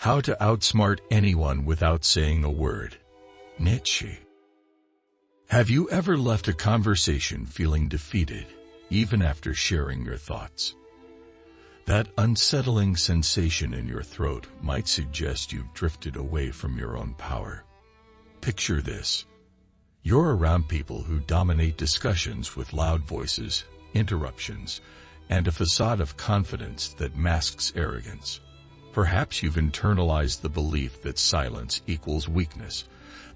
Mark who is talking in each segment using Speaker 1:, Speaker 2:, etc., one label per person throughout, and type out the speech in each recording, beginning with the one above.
Speaker 1: How to outsmart anyone without saying a word. Nietzsche. Have you ever left a conversation feeling defeated, even after sharing your thoughts? That unsettling sensation in your throat might suggest you've drifted away from your own power. Picture this. You're around people who dominate discussions with loud voices, interruptions, and a facade of confidence that masks arrogance. Perhaps you've internalized the belief that silence equals weakness,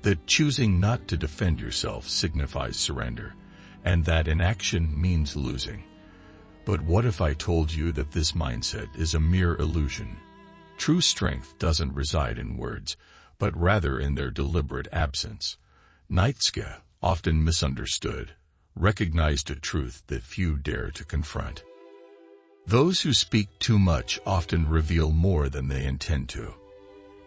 Speaker 1: that choosing not to defend yourself signifies surrender, and that inaction means losing. But what if I told you that this mindset is a mere illusion? True strength doesn't reside in words, but rather in their deliberate absence. Nietzsche, often misunderstood, recognized a truth that few dare to confront. Those who speak too much often reveal more than they intend to.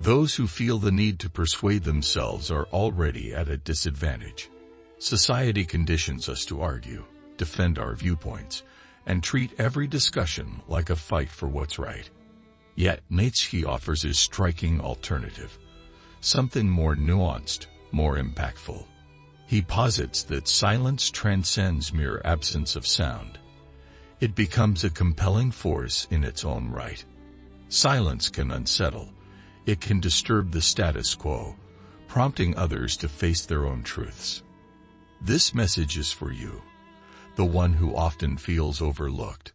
Speaker 1: Those who feel the need to persuade themselves are already at a disadvantage. Society conditions us to argue, defend our viewpoints, and treat every discussion like a fight for what's right. Yet Nietzsche offers a striking alternative, something more nuanced, more impactful. He posits that silence transcends mere absence of sound. It becomes a compelling force in its own right. Silence can unsettle. It can disturb the status quo, prompting others to face their own truths. This message is for you, the one who often feels overlooked,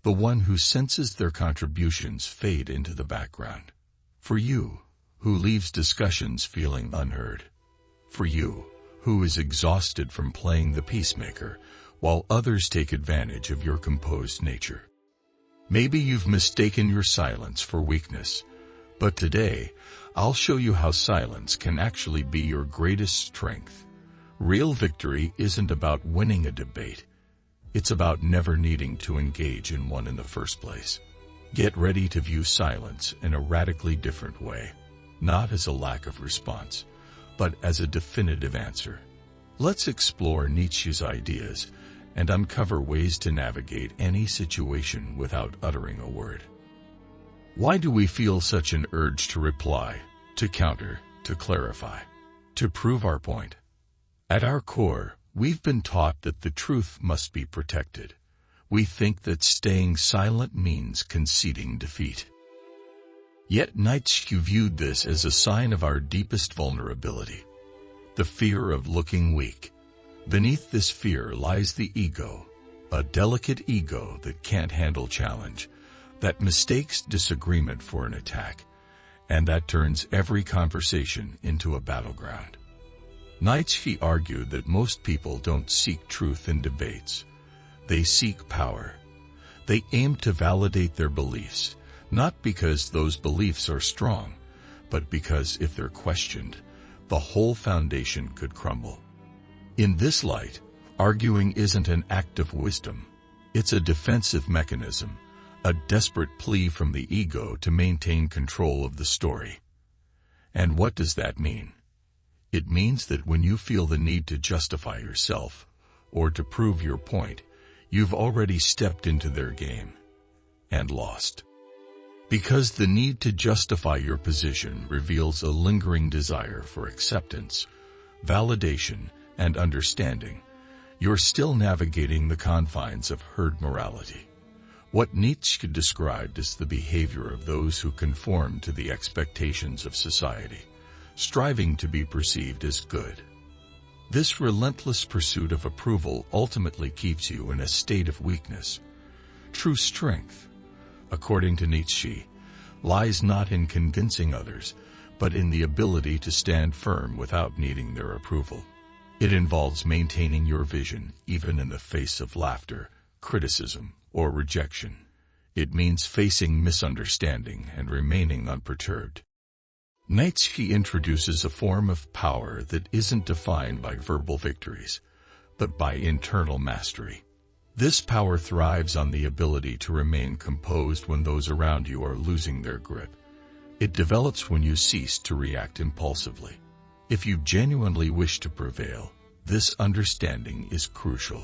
Speaker 1: the one who senses their contributions fade into the background. For you, who leaves discussions feeling unheard. For you, who is exhausted from playing the peacemaker, while others take advantage of your composed nature. Maybe you've mistaken your silence for weakness, but today, I'll show you how silence can actually be your greatest strength. Real victory isn't about winning a debate. It's about never needing to engage in one in the first place. Get ready to view silence in a radically different way, not as a lack of response, but as a definitive answer. Let's explore Nietzsche's ideas and uncover ways to navigate any situation without uttering a word. Why do we feel such an urge to reply, to counter, to clarify, to prove our point? At our core, we've been taught that the truth must be protected. We think that staying silent means conceding defeat. Yet Nietzsche viewed this as a sign of our deepest vulnerability, the fear of looking weak. Beneath this fear lies the ego, a delicate ego that can't handle challenge, that mistakes disagreement for an attack, and that turns every conversation into a battleground. Nietzsche argued that most people don't seek truth in debates. They seek power. They aim to validate their beliefs, not because those beliefs are strong, but because if they're questioned, the whole foundation could crumble. In this light, arguing isn't an act of wisdom. It's a defensive mechanism, a desperate plea from the ego to maintain control of the story. And what does that mean? It means that when you feel the need to justify yourself, or to prove your point, you've already stepped into their game and lost. Because the need to justify your position reveals a lingering desire for acceptance, validation, and understanding, you're still navigating the confines of herd morality. What Nietzsche described as the behavior of those who conform to the expectations of society, striving to be perceived as good. This relentless pursuit of approval ultimately keeps you in a state of weakness. True strength, according to Nietzsche, lies not in convincing others, but in the ability to stand firm without needing their approval. It involves maintaining your vision even in the face of laughter, criticism, or rejection. It means facing misunderstanding and remaining unperturbed. Nietzsche introduces a form of power that isn't defined by verbal victories, but by internal mastery. This power thrives on the ability to remain composed when those around you are losing their grip. It develops when you cease to react impulsively. If you genuinely wish to prevail, this understanding is crucial.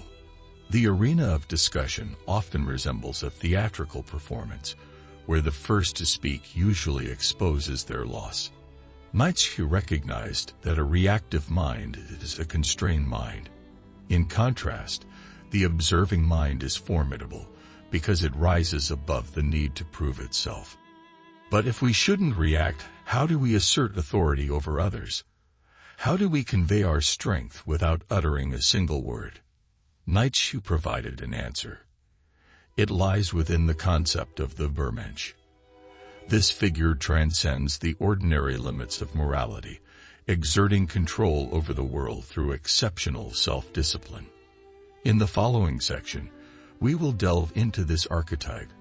Speaker 1: The arena of discussion often resembles a theatrical performance, where the first to speak usually exposes their loss. Nietzsche recognized that a reactive mind is a constrained mind. In contrast, the observing mind is formidable because it rises above the need to prove itself. But if we shouldn't react, how do we assert authority over others? How do we convey our strength without uttering a single word? Nietzsche provided an answer. It lies within the concept of the Übermensch. This figure transcends the ordinary limits of morality, exerting control over the world through exceptional self-discipline. In the following section, we will delve into this archetype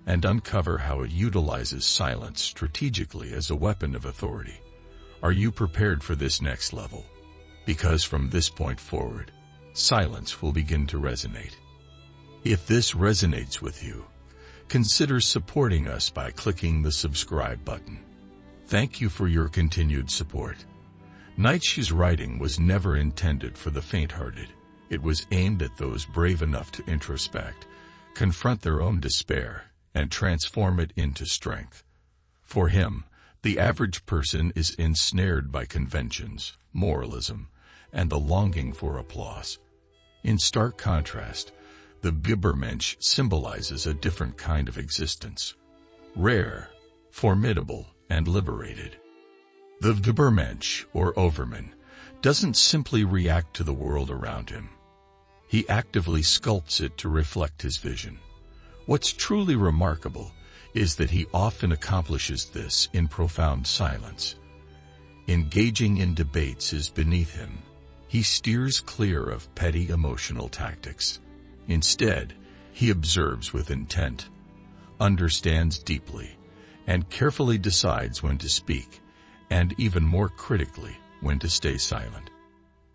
Speaker 1: and uncover how it utilizes silence strategically as a weapon of authority. Are you prepared for this next level? Because from this point forward, silence will begin to resonate. If this resonates with you, consider supporting us by clicking the subscribe button. Thank you for your continued support. Nietzsche's writing was never intended for the faint-hearted. It was aimed at those brave enough to introspect, confront their own despair, and transform it into strength. For him, the average person is ensnared by conventions, moralism, and the longing for applause. In stark contrast, the Übermensch symbolizes a different kind of existence, rare, formidable, and liberated. The Übermensch, or Overman, doesn't simply react to the world around him. He actively sculpts it to reflect his vision. What's truly remarkable is that he often accomplishes this in profound silence. Engaging in debates is beneath him. He steers clear of petty emotional tactics. Instead, he observes with intent, understands deeply, and carefully decides when to speak, and even more critically, when to stay silent.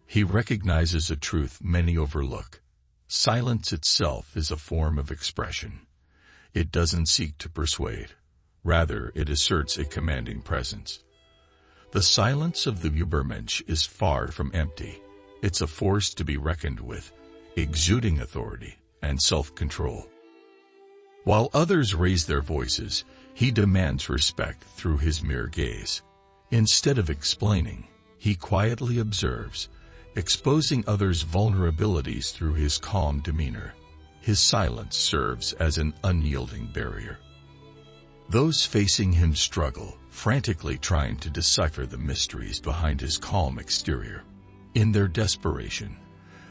Speaker 1: He recognizes a truth many overlook. Silence itself is a form of expression. It doesn't seek to persuade. Rather, it asserts a commanding presence. The silence of the Übermensch is far from empty. It's a force to be reckoned with, exuding authority and self-control. While others raise their voices, he demands respect through his mere gaze. Instead of explaining, he quietly observes, exposing others' vulnerabilities through his calm demeanor. His silence serves as an unyielding barrier. Those facing him struggle, frantically trying to decipher the mysteries behind his calm exterior. In their desperation,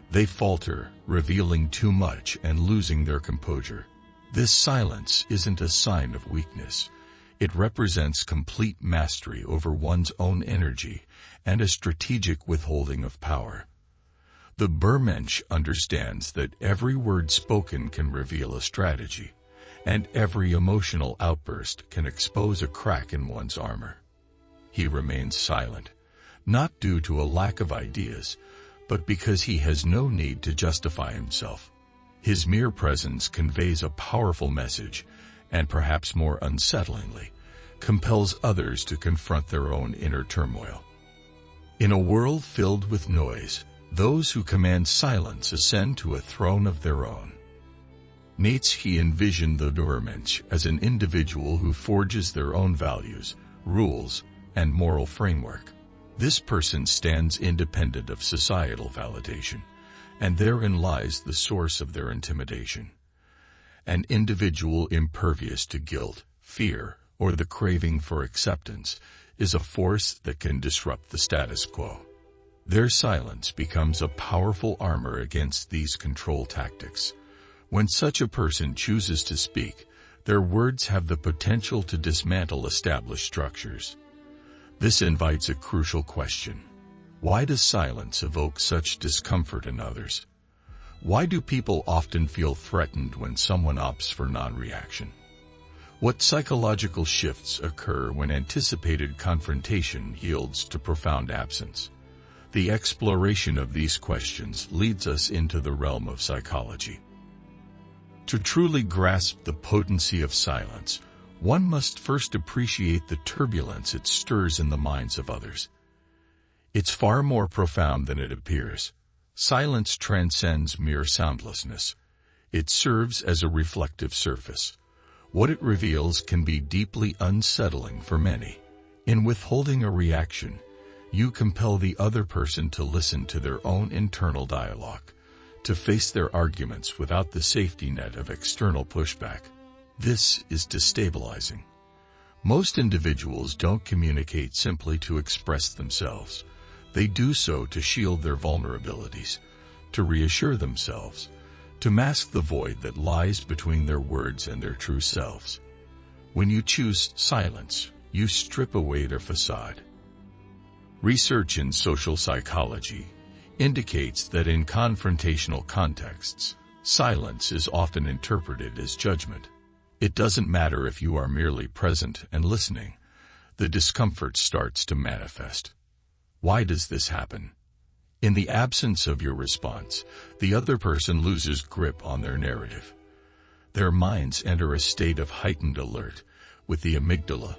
Speaker 1: they falter, revealing too much and losing their composure. This silence isn't a sign of weakness. It represents complete mastery over one's own energy and a strategic withholding of power. The Übermensch understands that every word spoken can reveal a strategy, and every emotional outburst can expose a crack in one's armor. He remains silent, not due to a lack of ideas, but because he has no need to justify himself. His mere presence conveys a powerful message, and perhaps more unsettlingly, compels others to confront their own inner turmoil. In a world filled with noise, those who command silence ascend to a throne of their own. Nietzsche envisioned the Übermensch as an individual who forges their own values, rules, and moral framework. This person stands independent of societal validation, and therein lies the source of their intimidation. An individual impervious to guilt, fear, or the craving for acceptance is a force that can disrupt the status quo. Their silence becomes a powerful armor against these control tactics. When such a person chooses to speak, their words have the potential to dismantle established structures. This invites a crucial question. Why does silence evoke such discomfort in others? Why do people often feel threatened when someone opts for non-reaction? What psychological shifts occur when anticipated confrontation yields to profound absence? The exploration of these questions leads us into the realm of psychology. To truly grasp the potency of silence, one must first appreciate the turbulence it stirs in the minds of others. It's far more profound than it appears. Silence transcends mere soundlessness. It serves as a reflective surface. What it reveals can be deeply unsettling for many. In withholding a reaction, you compel the other person to listen to their own internal dialogue, to face their arguments without the safety net of external pushback. This is destabilizing. Most individuals don't communicate simply to express themselves. They do so to shield their vulnerabilities, to reassure themselves, to mask the void that lies between their words and their true selves. When you choose silence, you strip away their facade. Research in social psychology indicates that in confrontational contexts, silence is often interpreted as judgment. It doesn't matter if you are merely present and listening. The discomfort starts to manifest. Why does this happen? In the absence of your response, the other person loses grip on their narrative. Their minds enter a state of heightened alert, with the amygdala,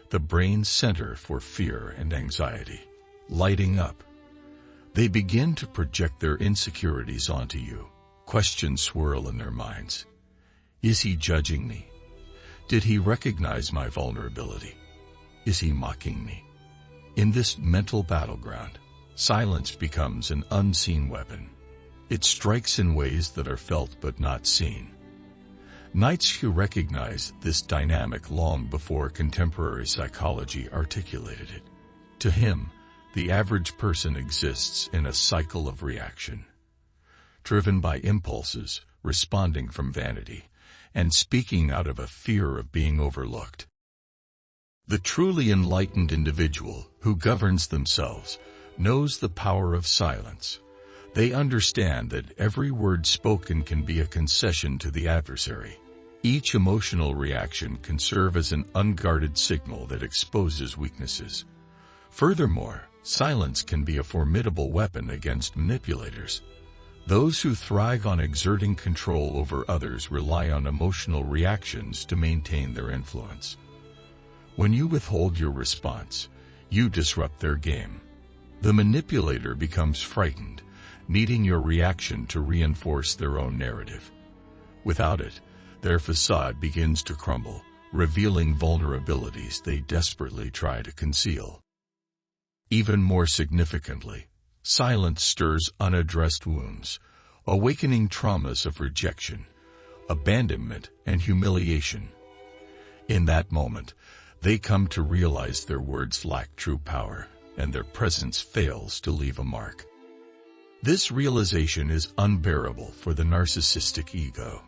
Speaker 1: the brain's center for fear and anxiety, lighting up. They begin to project their insecurities onto you. Questions swirl in their minds. Is he judging me? Did he recognize my vulnerability? Is he mocking me? In this mental battleground, silence becomes an unseen weapon. It strikes in ways that are felt but not seen. Nietzsche recognized this dynamic long before contemporary psychology articulated it. To him, the average person exists in a cycle of reaction, driven by impulses, responding from vanity, and speaking out of a fear of being overlooked. The truly enlightened individual who governs themselves knows the power of silence. They understand that every word spoken can be a concession to the adversary. Each emotional reaction can serve as an unguarded signal that exposes weaknesses. Furthermore, silence can be a formidable weapon against manipulators. Those who thrive on exerting control over others rely on emotional reactions to maintain their influence. When you withhold your response, you disrupt their game. The manipulator becomes frightened, needing your reaction to reinforce their own narrative. Without it, their facade begins to crumble, revealing vulnerabilities they desperately try to conceal. Even more significantly, silence stirs unaddressed wounds, awakening traumas of rejection, abandonment, and humiliation. In that moment, they come to realize their words lack true power, and their presence fails to leave a mark. This realization is unbearable for the narcissistic ego.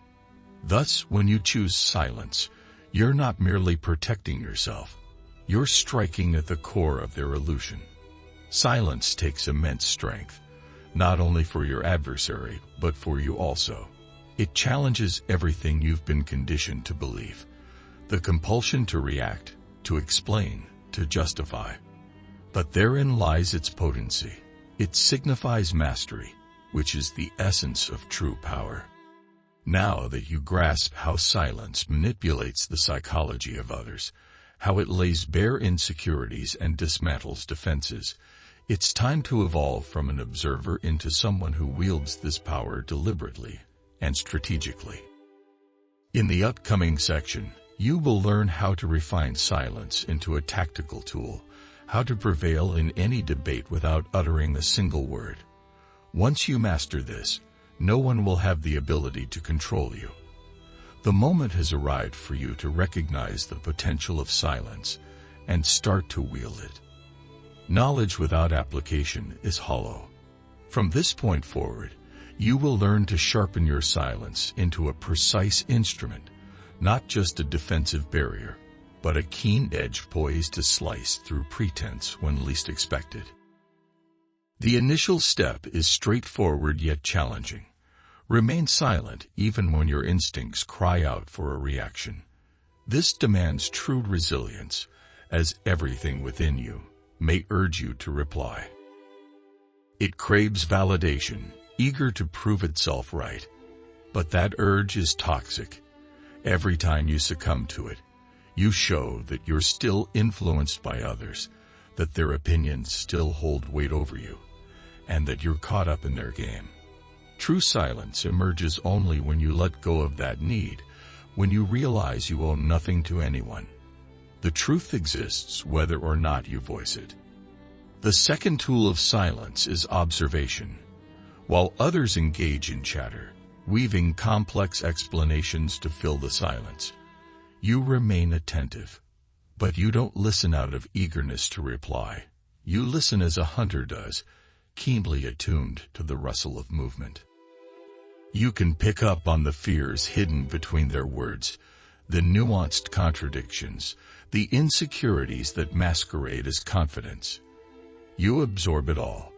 Speaker 1: Thus, when you choose silence, you're not merely protecting yourself. You're striking at the core of their illusion. Silence takes immense strength, not only for your adversary, but for you also. It challenges everything you've been conditioned to believe. The compulsion to react, to explain, to justify. But therein lies its potency. It signifies mastery, which is the essence of true power. Now that you grasp how silence manipulates the psychology of others, how it lays bare insecurities and dismantles defenses, it's time to evolve from an observer into someone who wields this power deliberately and strategically. In the upcoming section, you will learn how to refine silence into a tactical tool, how to prevail in any debate without uttering a single word. Once you master this, no one will have the ability to control you. The moment has arrived for you to recognize the potential of silence and start to wield it. Knowledge without application is hollow. From this point forward, you will learn to sharpen your silence into a precise instrument, not just a defensive barrier, but a keen edge poised to slice through pretense when least expected. The initial step is straightforward yet challenging. Remain silent even when your instincts cry out for a reaction. This demands true resilience, as everything within you may urge you to reply. It craves validation, eager to prove itself right. But that urge is toxic. Every time you succumb to it, you show that you're still influenced by others, that their opinions still hold weight over you, and that you're caught up in their game. True silence emerges only when you let go of that need, when you realize you owe nothing to anyone. The truth exists whether or not you voice it. The second tool of silence is observation. While others engage in chatter, weaving complex explanations to fill the silence, you remain attentive. But you don't listen out of eagerness to reply. You listen as a hunter does, keenly attuned to the rustle of movement. You can pick up on the fears hidden between their words, the nuanced contradictions, the insecurities that masquerade as confidence. You absorb it all.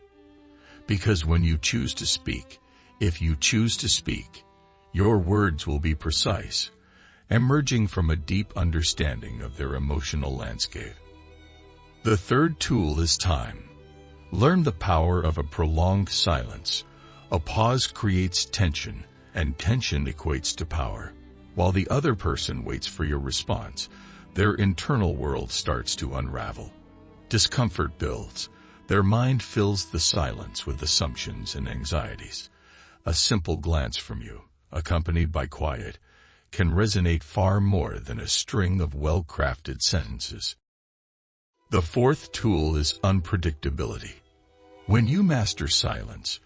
Speaker 1: Because when you choose to speak, if you choose to speak, your words will be precise, emerging from a deep understanding of their emotional landscape. The third tool is time. Learn the power of a prolonged silence. A pause creates tension, and tension equates to power. While the other person waits for your response, their internal world starts to unravel. Discomfort builds. Their mind fills the silence with assumptions and anxieties. A simple glance from you, accompanied by quiet, can resonate far more than a string of well-crafted sentences. The fourth tool is unpredictability. When you master silence,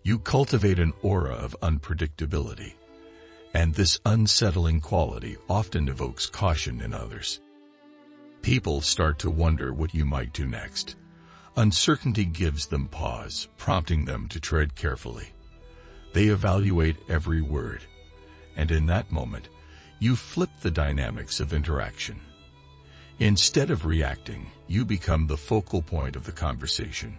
Speaker 1: you cultivate an aura of unpredictability, and this unsettling quality often evokes caution in others. People start to wonder what you might do next. Uncertainty gives them pause, prompting them to tread carefully. They evaluate every word, and in that moment, you flip the dynamics of interaction. Instead of reacting, you become the focal point of the conversation.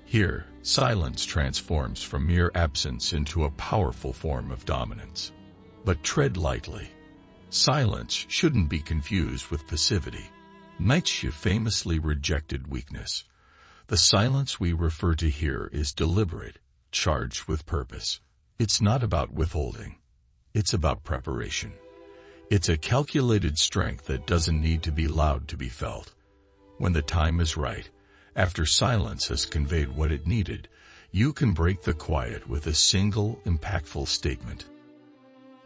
Speaker 1: Here, silence transforms from mere absence into a powerful form of dominance. But tread lightly. Silence shouldn't be confused with passivity. Nietzsche famously rejected weakness. The silence we refer to here is deliberate, charged with purpose. It's not about withholding. It's about preparation. It's a calculated strength that doesn't need to be loud to be felt. When the time is right, after silence has conveyed what it needed, you can break the quiet with a single, impactful statement.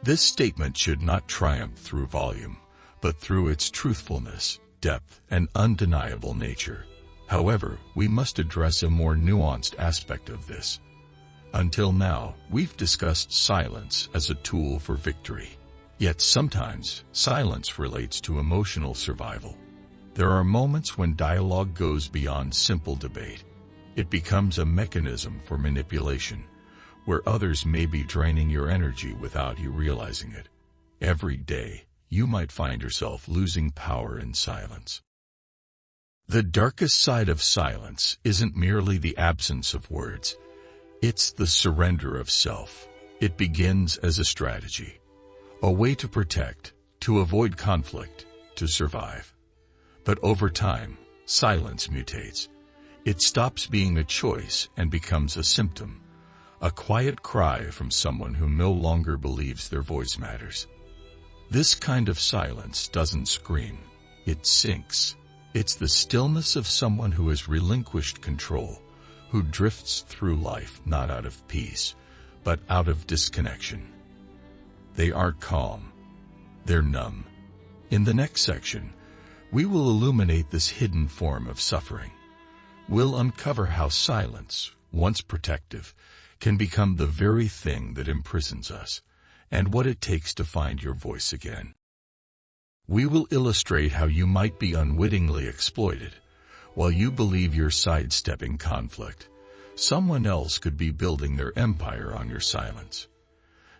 Speaker 1: This statement should not triumph through volume, but through its truthfulness, depth, and undeniable nature. However, we must address a more nuanced aspect of this. Until now, we've discussed silence as a tool for victory. Yet sometimes, silence relates to emotional survival. There are moments when dialogue goes beyond simple debate. It becomes a mechanism for manipulation, where others may be draining your energy without you realizing it. Every day, you might find yourself losing power in silence. The darkest side of silence isn't merely the absence of words. It's the surrender of self. It begins as a strategy, a way to protect, to avoid conflict, to survive. But over time, silence mutates. It stops being a choice and becomes a symptom, a quiet cry from someone who no longer believes their voice matters. This kind of silence doesn't scream, it sinks. It's the stillness of someone who has relinquished control, who drifts through life not out of peace, but out of disconnection. They aren't calm, they're numb. In the next section, we will illuminate this hidden form of suffering. We'll uncover how silence, once protective, can become the very thing that imprisons us, and what it takes to find your voice again. We will illustrate how you might be unwittingly exploited. While you believe you're sidestepping conflict, someone else could be building their empire on your silence.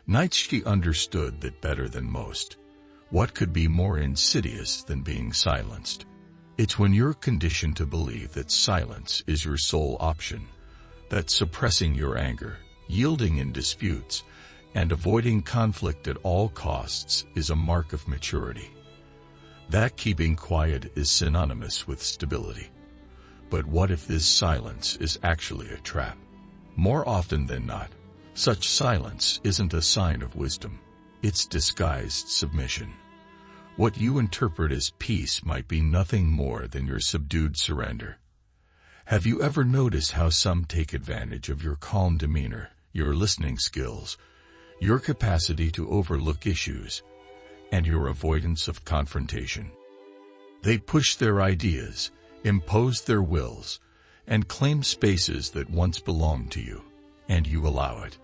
Speaker 1: Nietzsche understood that better than most. What could be more insidious than being silenced? It's when you're conditioned to believe that silence is your sole option, that suppressing your anger, yielding in disputes, and avoiding conflict at all costs is a mark of maturity. That keeping quiet is synonymous with stability. But what if this silence is actually a trap? More often than not, such silence isn't a sign of wisdom. It's disguised submission. What you interpret as peace might be nothing more than your subdued surrender. Have you ever noticed how some take advantage of your calm demeanor, your listening skills, your capacity to overlook issues? and your avoidance of confrontation. They push their ideas, impose their wills, and claim spaces that once belonged to you, and you allow it.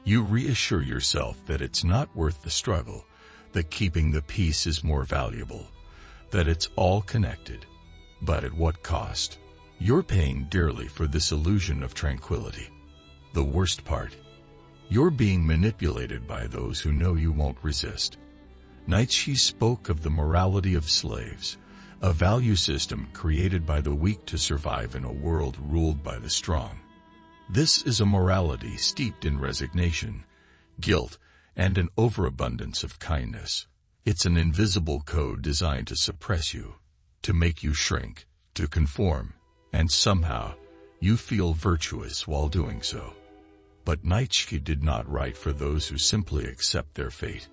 Speaker 1: You reassure yourself that it's not worth the struggle, that keeping the peace is more valuable, that it's all connected. But at what cost? You're paying dearly for this illusion of tranquility. The worst part, you're being manipulated by those who know you won't resist. Nietzsche spoke of the morality of slaves, a value system created by the weak to survive in a world ruled by the strong. This is a morality steeped in resignation, guilt, and an overabundance of kindness. It's an invisible code designed to suppress you, to make you shrink, to conform, and somehow you feel virtuous while doing so. But Nietzsche did not write for those who simply accept their fate.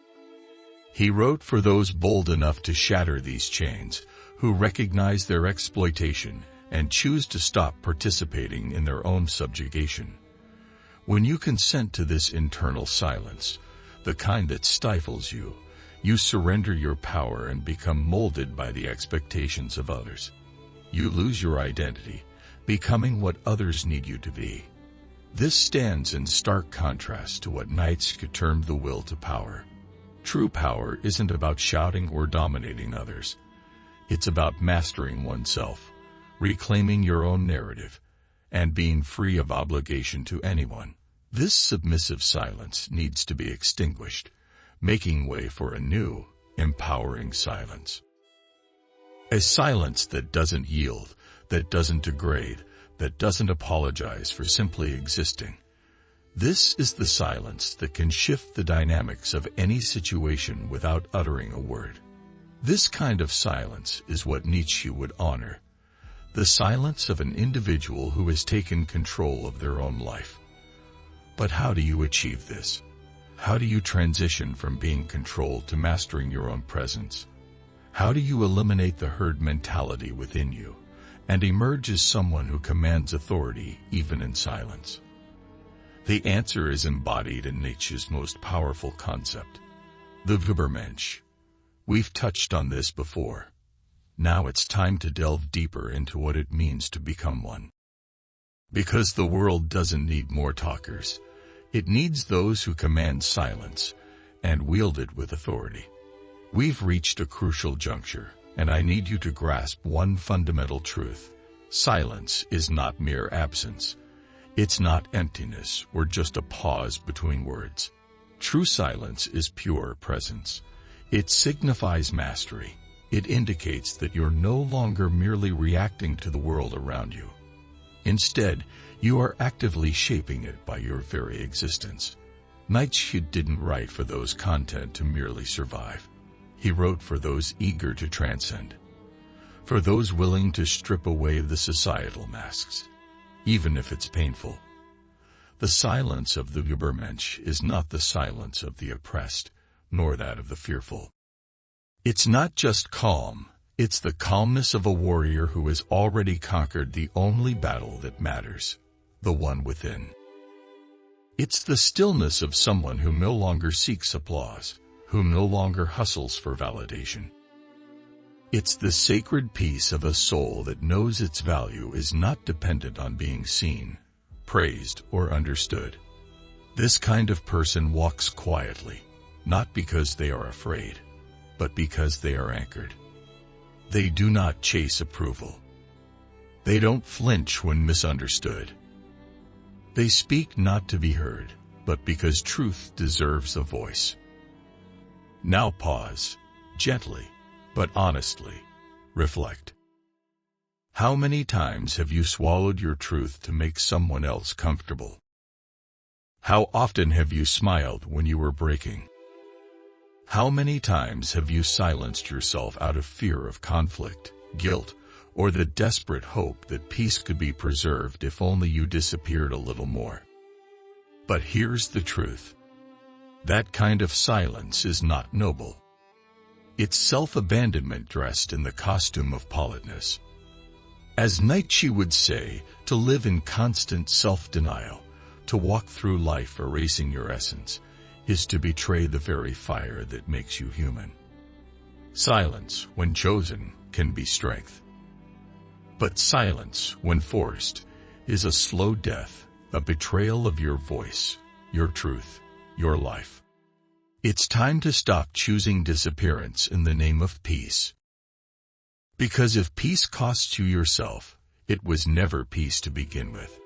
Speaker 1: He wrote for those bold enough to shatter these chains, who recognize their exploitation and choose to stop participating in their own subjugation. When you consent to this internal silence, the kind that stifles you, you surrender your power and become molded by the expectations of others. You lose your identity, becoming what others need you to be. This stands in stark contrast to what Nietzsche termed the will to power. True power isn't about shouting or dominating others. It's about mastering oneself, reclaiming your own narrative, and being free of obligation to anyone. This submissive silence needs to be extinguished, making way for a new, empowering silence. A silence that doesn't yield, that doesn't degrade, that doesn't apologize for simply existing. This is the silence that can shift the dynamics of any situation without uttering a word. This kind of silence is what Nietzsche would honor, the silence of an individual who has taken control of their own life. But how do you achieve this? How do you transition from being controlled to mastering your own presence? How do you eliminate the herd mentality within you and emerge as someone who commands authority even in silence? The answer is embodied in Nietzsche's most powerful concept, the Übermensch. We've touched on this before. Now it's time to delve deeper into what it means to become one. Because the world doesn't need more talkers. It needs those who command silence and wield it with authority. We've reached a crucial juncture, and I need you to grasp one fundamental truth. Silence is not mere absence. It's not emptiness or just a pause between words. True silence is pure presence. It signifies mastery. It indicates that you're no longer merely reacting to the world around you. Instead, you are actively shaping it by your very existence. Nietzsche didn't write for those content to merely survive. He wrote for those eager to transcend, for those willing to strip away the societal masks, even if it's painful. The silence of the Übermensch is not the silence of the oppressed, nor that of the fearful. It's not just calm, it's the calmness of a warrior who has already conquered the only battle that matters, the one within. It's the stillness of someone who no longer seeks applause, who no longer hustles for validation. It's the sacred peace of a soul that knows its value is not dependent on being seen, praised, or understood. This kind of person walks quietly, not because they are afraid, but because they are anchored. They do not chase approval. They don't flinch when misunderstood. They speak not to be heard, but because truth deserves a voice. Now pause, gently, but honestly, reflect. How many times have you swallowed your truth to make someone else comfortable? How often have you smiled when you were breaking? How many times have you silenced yourself out of fear of conflict, guilt, or the desperate hope that peace could be preserved if only you disappeared a little more? But here's the truth. That kind of silence is not noble. It's self-abandonment dressed in the costume of politeness. As Nietzsche would say, to live in constant self-denial, to walk through life erasing your essence, is to betray the very fire that makes you human. Silence, when chosen, can be strength. But silence, when forced, is a slow death, a betrayal of your voice, your truth, your life. It's time to stop choosing disappearance in the name of peace. Because if peace costs you yourself, it was never peace to begin with.